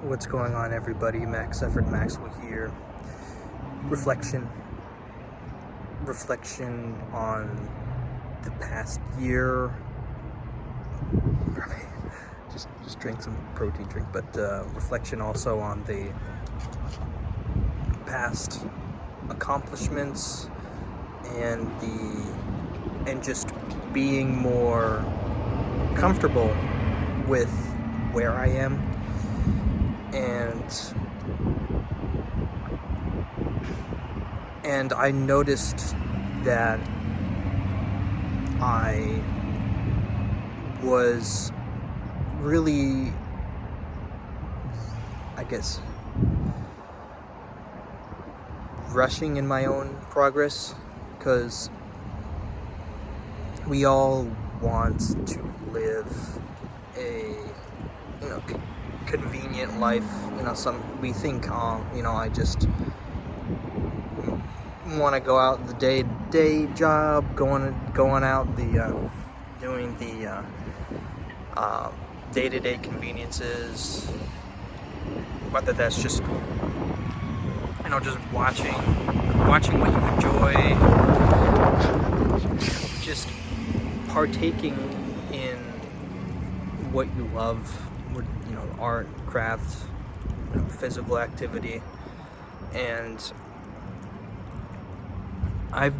What's going on, everybody? Max Effort Maxwell here. Reflection on the past year. Just drink some protein drink, but reflection also on the past accomplishments and just being more comfortable with where I am. And I noticed that I was really, I guess, rushing in my own progress, because we all want to live a, convenient life. We think, I just want to go out the day job, going out doing the day-to-day conveniences, whether that's just just watching what you enjoy, just partaking in what you love, art, craft, physical activity. And I've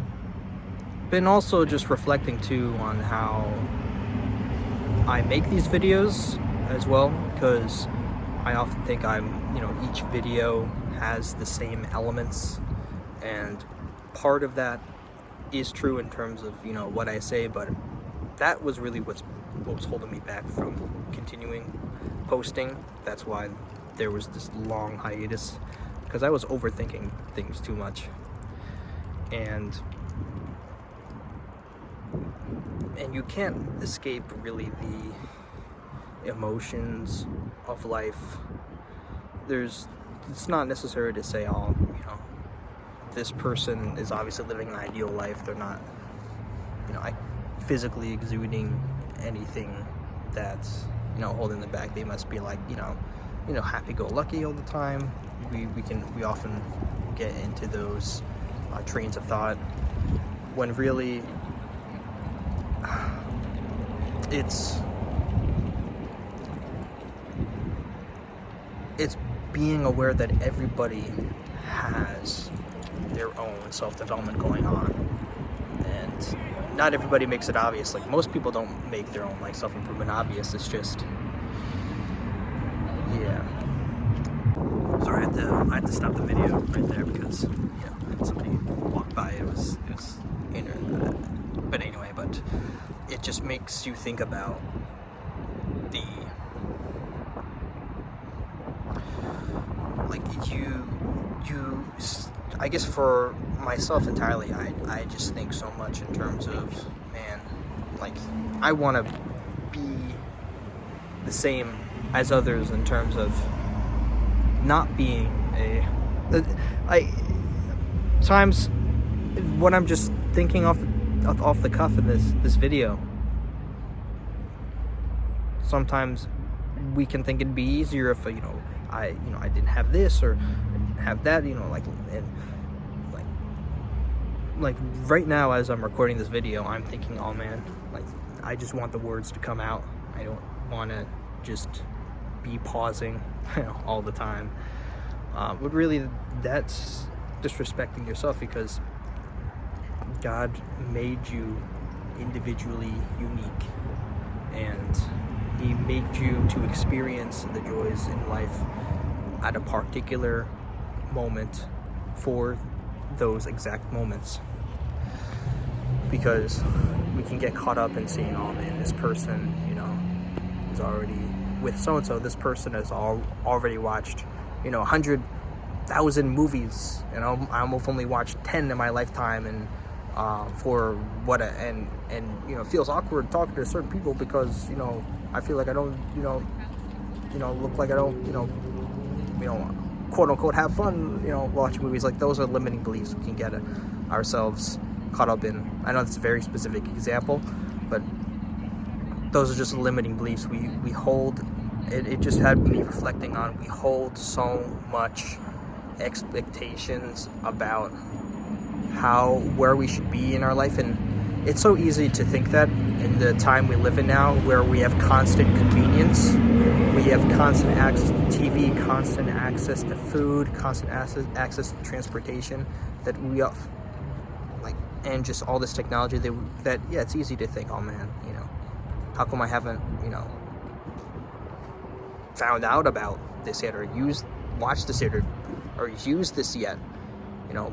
been also just reflecting too on how I make these videos as well, because I often think each video has the same elements, and part of that is true in terms of what I say, but that was really what was holding me back from continuing posting. That's why there was this long hiatus, because I was overthinking things too much, and you can't escape really the emotions of life. It's not necessary to say, this person is obviously living an ideal life. They're not, physically exuding anything that's, holding them back. They must be like, happy-go-lucky all the time. We often get into those trains of thought, when really it's being aware that everybody has their own self-development going on, and not everybody makes it obvious. Like, most people don't make their own self-improvement obvious. It's just, sorry, I had to stop the video right there because somebody walked by. It was but anyway, but it just makes you think about I guess for myself entirely, I just think so much in terms of, I want to be the same as others in terms of not being times when I'm just thinking off the cuff in this video, sometimes we can think it'd be easier if I didn't have this or have that, like right now as I'm recording this video, I'm thinking, oh man, I just want the words to come out. I don't want to just be pausing all the time, but really that's disrespecting yourself, because God made you individually unique, and He made you to experience the joys in life at a particular moment for those exact moments. Because we can get caught up in seeing, oh man, this person, is already with so-and-so. This person has already watched, 100,000 movies, I've only watched 10 in my lifetime, and for what and it feels awkward talking to certain people because I feel like I don't look like I don't quote unquote have fun watching movies. Like, those are limiting beliefs we can get ourselves caught up in. I know it's a very specific example, but those are just limiting beliefs we hold it just had me reflecting on, we hold so much expectations about where we should be in our life, and it's so easy to think that in the time we live in now, where we have constant convenience, we have constant access to TV, constant access to food, constant access to transportation, that we have, like, and just all this technology that yeah, it's easy to think, oh man, how come I haven't, found out about this yet, or watched this yet, or used this yet?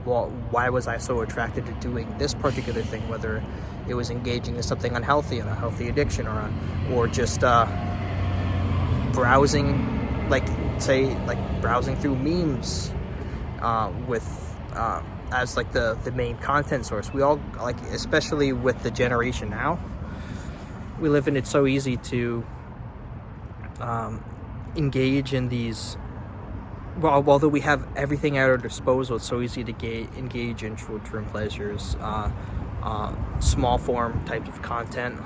Well, why was I so attracted to doing this particular thing, whether it was engaging in something unhealthy, an unhealthy addiction, or just browsing, browsing through memes as like the main content source. We all, like, especially with the generation now we live in, it's so easy to engage in these. Well, although we have everything at our disposal, it's so easy to engage in short-term pleasures, small form type of content,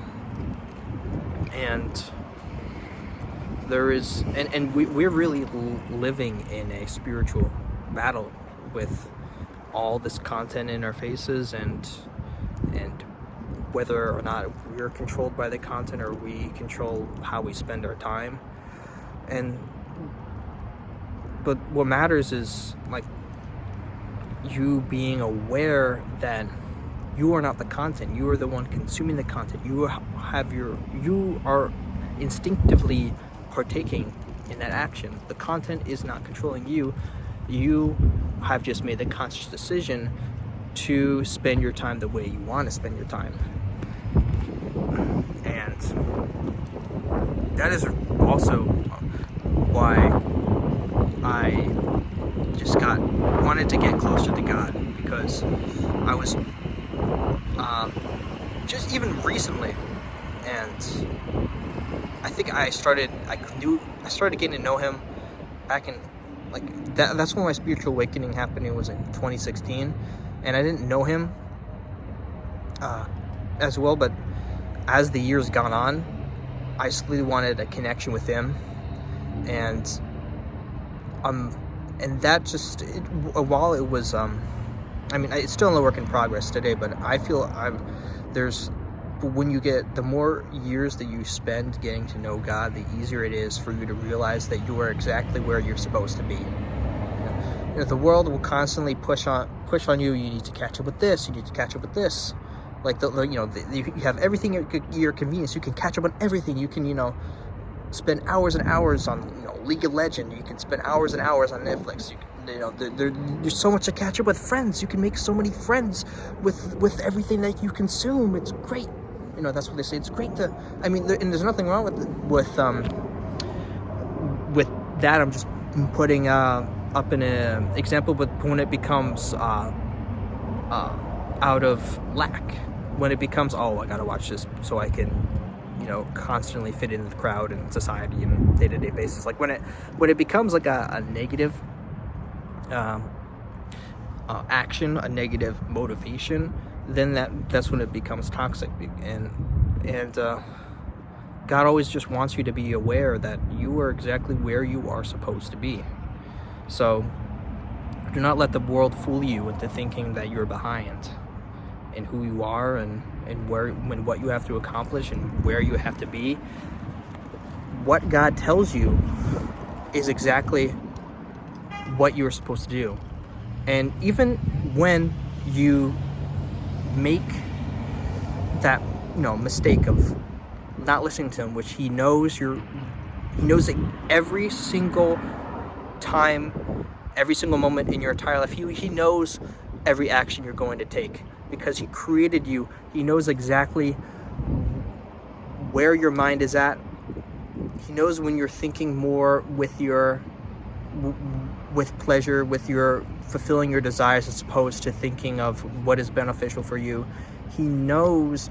and we're really living in a spiritual battle with all this content in our faces, and whether or not we're controlled by the content, or we control how we spend our time. But what matters is, like, you being aware that you are not the content. You are the one consuming the content. You are instinctively partaking in that action. The content is not controlling you. You have just made the conscious decision to spend your time the way you want to spend your time. And that is also why I just wanted to get closer to God, because I was just even recently, and I think I started getting to know Him back in, like, that's when my spiritual awakening happened. It was in 2016, and I didn't know Him as well, but as the years gone on, I slowly wanted a connection with Him, and that just, while it was, it's still a work in progress today, but I feel when you get, the more years that you spend getting to know God, the easier it is for you to realize that you are exactly where you're supposed to be. The world will constantly push on you. You need to catch up with this. You need to catch up with this. Like, you have everything at your convenience. You can catch up on everything. You can, spend hours and hours on, League of Legends. You can spend hours and hours on Netflix. There's so much to catch up with. Friends, you can make so many friends with everything that you consume. It's great. That's what they say. It's great to. And there's nothing wrong with that. I'm just putting up an example. But when it becomes out of lack, when it becomes, oh, I gotta watch this so I can, constantly fit in the crowd and society and day-to-day basis. Like when it becomes like a negative action, a negative motivation, then that's when it becomes toxic. And God always just wants you to be aware that you are exactly where you are supposed to be. So do not let the world fool you into thinking that you're behind in who you are and what you have to accomplish and where you have to be. What God tells you is exactly what you're supposed to do. And even when you make that mistake of not listening to Him, which He knows that every single time, every single moment in your entire life, He knows every action you're going to take, because He created you. He knows exactly where your mind is at. He knows when you're thinking more with pleasure, with your fulfilling your desires, as opposed to thinking of what is beneficial for you. He knows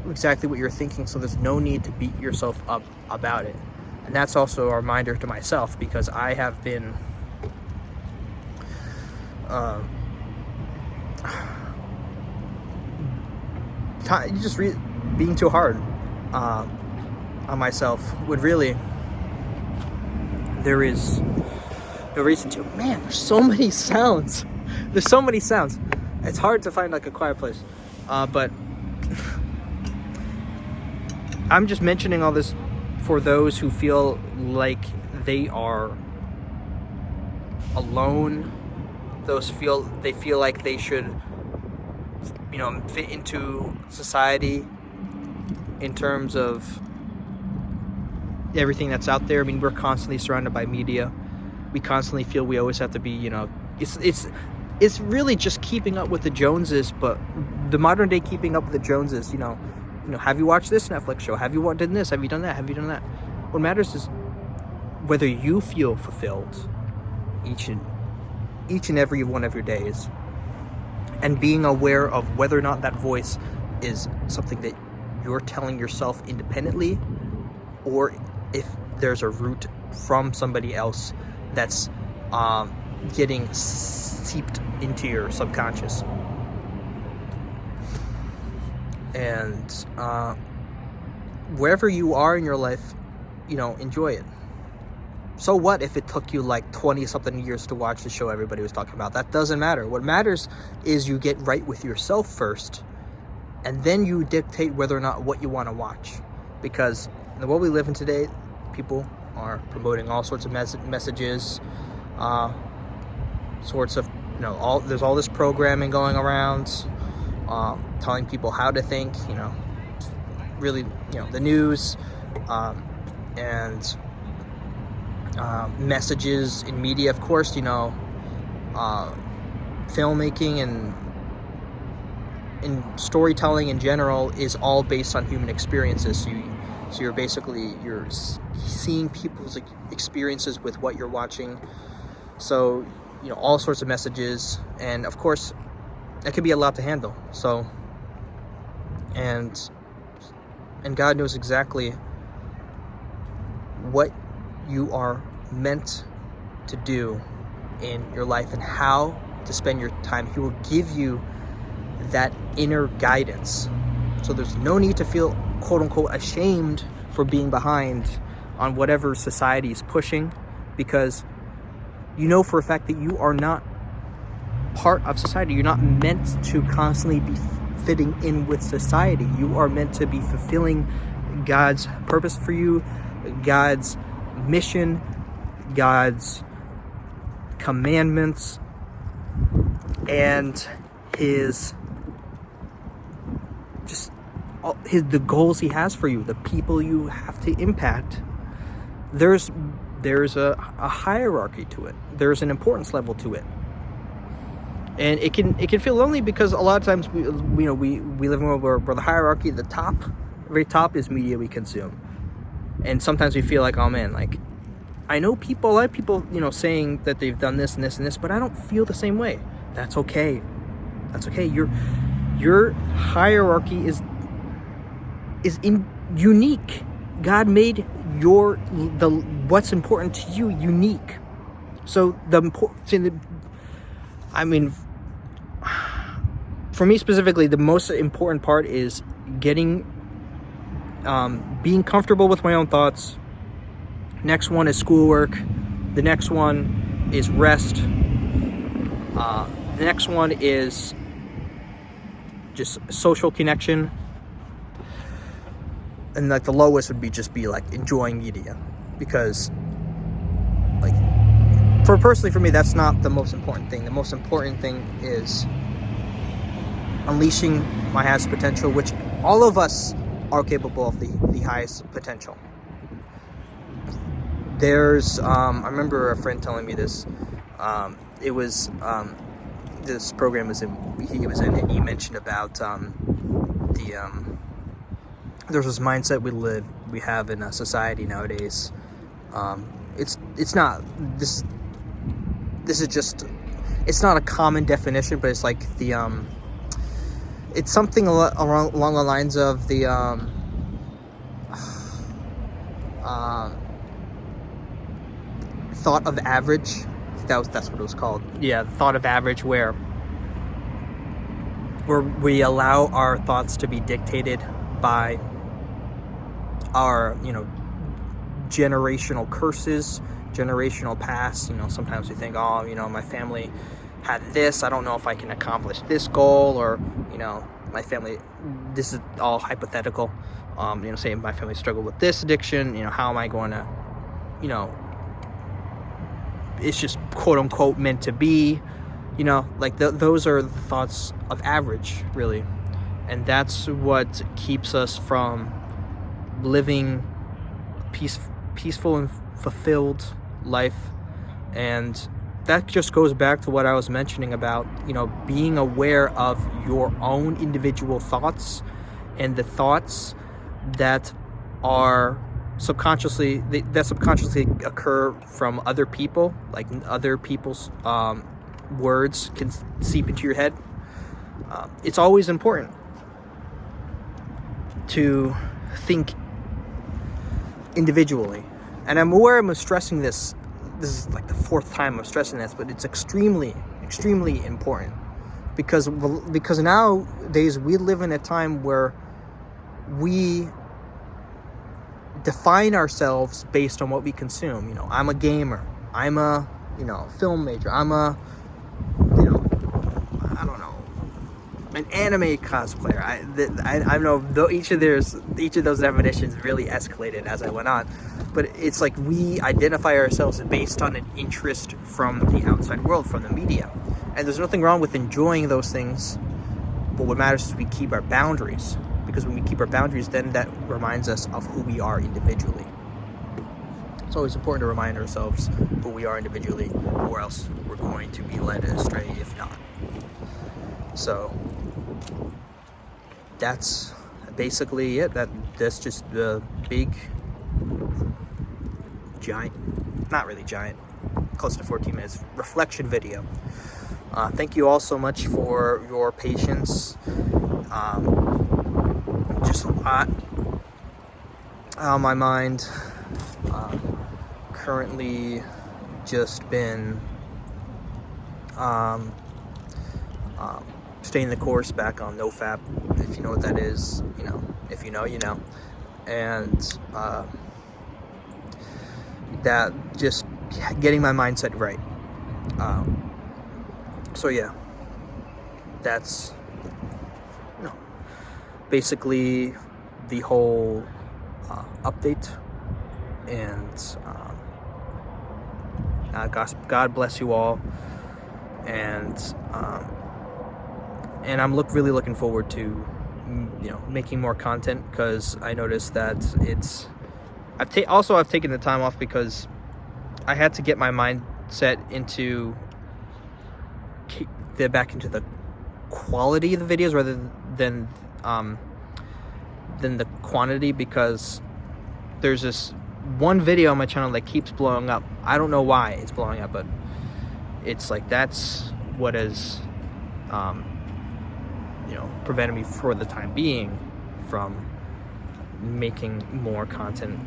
exactly what you're thinking, so there's no need to beat yourself up about it. And that's also a reminder to myself, because I have been being too hard on myself would really there is no reason to. Man, there's so many sounds. There's so many sounds. It's hard to find like a quiet place. But I'm just mentioning all this for those who feel like they are alone. They feel like they should, fit into society in terms of everything that's out there. I mean, we're constantly surrounded by media. We constantly feel we always have to be, it's really just keeping up with the Joneses, but the modern day keeping up with the Joneses, have you watched this Netflix show? Have you done this? Have you done that? Have you done that? What matters is whether you feel fulfilled each and every one of your days, and being aware of whether or not that voice is something that you're telling yourself independently, or if there's a root from somebody else that's getting seeped into your subconscious. And wherever you are in your life, enjoy it. So what if it took you like 20 something years to watch the show everybody was talking about? That doesn't matter. What matters is you get right with yourself first, and then you dictate whether or not what you want to watch. Because in the world we live in today, people are promoting all sorts of messages, there's all this programming going around, telling people how to think, really, the news, and messages in media, of course, filmmaking and storytelling in general is all based on human experiences. So you're seeing people's experiences with what you're watching. So, all sorts of messages, and of course, that could be a lot to handle. So, and God knows exactly what you are meant to do in your life and how to spend your time. He will give you that inner guidance. So there's no need to feel quote unquote ashamed for being behind on whatever society is pushing, because for a fact that you are not part of society. You're not meant to constantly be fitting in with society. You are meant to be fulfilling God's purpose for you, God's mission, God's commandments, and the goals he has for you, the people you have to impact. There's a hierarchy to it. There's an importance level to it. And it can feel lonely, because a lot of times we live in a world where the hierarchy, the very top is media we consume. And sometimes we feel like, oh man, like I know a lot of people, saying that they've done this and this and this, but I don't feel the same way. That's okay. That's okay. Your hierarchy is unique. God made what's important to you unique. So for me specifically, the most important part is being comfortable with my own thoughts. Next one is schoolwork. The next one is rest. The next one is just social connection. And like the lowest would be like enjoying media, because for me, that's not the most important thing. The most important thing is unleashing my highest potential, which all of us are capable of the highest potential. There's I remember a friend telling me this. It was this program he was in, and he mentioned about there's this mindset we have in a society nowadays. It's not this is just, it's not a common definition, but it's like it's something along the lines of the thought of average. That's what it was called. Yeah, the thought of average, where we allow our thoughts to be dictated by our generational curses, generational past. You know, sometimes we think, oh, you know, my family had this, I don't know if I can accomplish this goal, or, you know, my family, this is all hypothetical. You know, say my family struggled with this addiction, you know, how am I going to, you know, it's just quote unquote meant to be, you know, like those are the thoughts of average, really. And that's what keeps us from living peaceful and fulfilled life. And that just goes back to what I was mentioning about, you know, being aware of your own individual thoughts, and the thoughts that are subconsciously occur from other people, like other people's words can seep into your head. It's always important to think individually. And I'm aware I'm stressing this. This is like the fourth time I'm stressing this, but it's extremely important, because nowadays we live in a time where we define ourselves based on what we consume. You know, I'm a gamer, I'm a, you know, film major, I'm a, you know, I don't know, an anime cosplayer. I know though each of those definitions really escalated as I went on, but it's like we identify ourselves based on an interest from the outside world, from the media. And there's nothing wrong with enjoying those things, but what matters is we keep our boundaries, because when we keep our boundaries, then that reminds us of who we are individually. It's always important to remind ourselves who we are individually, or else we're going to be led astray if not. So that's basically it. That's just the big, giant, not really giant, close to 14 minutes reflection video. Thank you all so much for your patience. Just a lot on my mind. Currently just been staying the course back on NoFap, if you know what that is. You know, if you know, you know. And that just getting my mindset right. So yeah, that's, you know, basically the whole update. And God bless you all. And I'm really looking forward to, you know, making more content, because I noticed that I've taken the time off because I had to get my mindset back into the quality of the videos rather than the quantity, because there's this one video on my channel that keeps blowing up. I don't know why it's blowing up, but it's like that's what has you know, prevented me for the time being from making more content,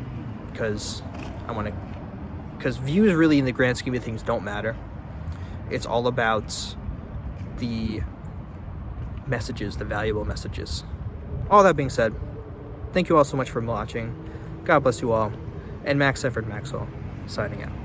because views really in the grand scheme of things don't matter. It's all about the messages, the valuable messages. All that being said, thank you all so much for watching. God bless you all. And Max Efford Maxwell, signing out.